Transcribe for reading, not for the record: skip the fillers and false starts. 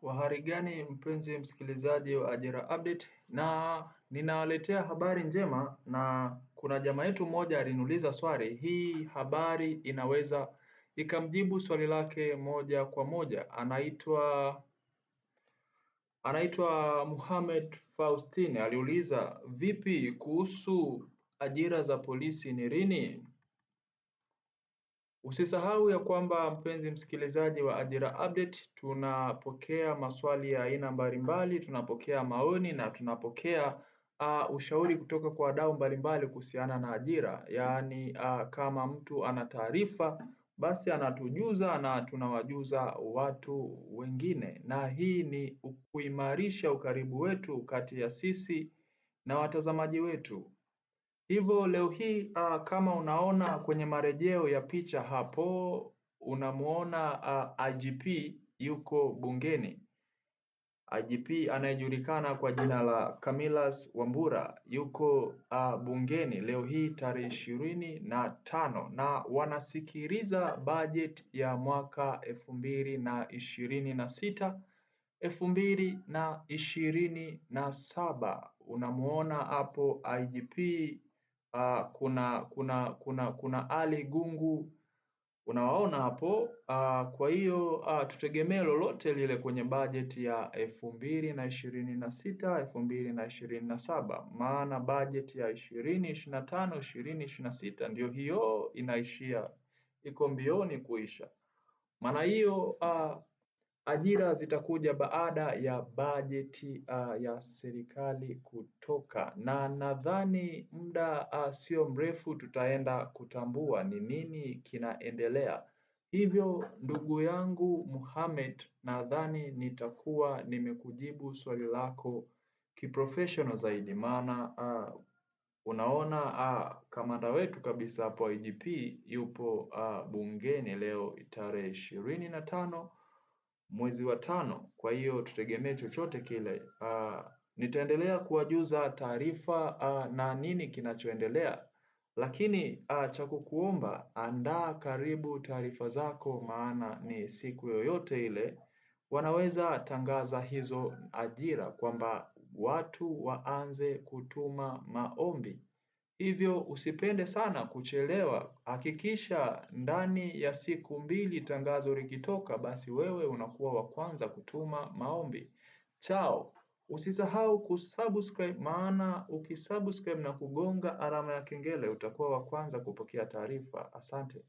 Wahari gani mpenzi msikilizaji wa Ajira Update, na ninawaletea habari njema. Na kuna jamaa yetu mmoja aliniuliza swali, hii habari inaweza ikamjibu swali lake moja kwa moja. Anaitwa Muhammad Faustine. Aliuliza, vipi kuhusu ajira za polisi ni lini? Usisahau ya kwamba mpenzi msikilizaji wa Ajira Update, tunapokea maswali ya aina mbalimbali, tunapokea maoni na tunapokea ushauri kutoka kwa wadau mbalimbali kuhusiana na ajira. Yaani kama mtu ana taarifa, basi anatujuza na tunawajuza watu wengine. Na hii ni kuimarisha ukaribu wetu kati ya sisi na watazamaji wetu. Hivyo leo hii kama unaona kwenye marejeo ya picha hapo, unamuona IGP yuko bungeni. IGP anayejulikana kwa jina la Camillus Wambura yuko bungeni leo hii tarehe 25, na wanasikiliza budget ya mwaka 2026 2027. Unamuona hapo IGP. Kuna Ali Gungu, unawaona hapo. Kwa hiyo tutegemee lolote lile kwenye bajeti ya 2026 2027, maana bajeti ya 2025 2026 ndio hiyo inaishia, iko mbioni kuisha. Maana hiyo ajira zitakuja baada ya bajeti ya serikali kutoka, na nadhani muda sio mrefu tutaenda kutambua ni nini kinaendelea. Hivyo ndugu yangu Muhammad, nadhani nitakuwa nimekujibu swali lako kiprofessional zaidi, maana unaona kamanda wetu kabisa hapo IGP yupo bungeni leo tarehe 25 mwezi wa 5. Kwa hiyo tutegemee chochote kile. Nitaendelea kuwajuza taarifa na nini kinachoendelea, lakini cha kukuomba, andaa karibu taarifa zako, maana ni siku yoyote ile wanaweza tangaza hizo ajira kwamba watu waanze kutuma maombi. Hivyo usipende sana kuchelewa. Hakikisha ndani ya siku 2 tangazo likitoka, basi wewe unakuwa wa kwanza kutuma maombi. Chao, usisahau kusubscribe, maana ukisubscribe na kugonga alama ya kengele utakuwa wa kwanza kupokea taarifa. Asante.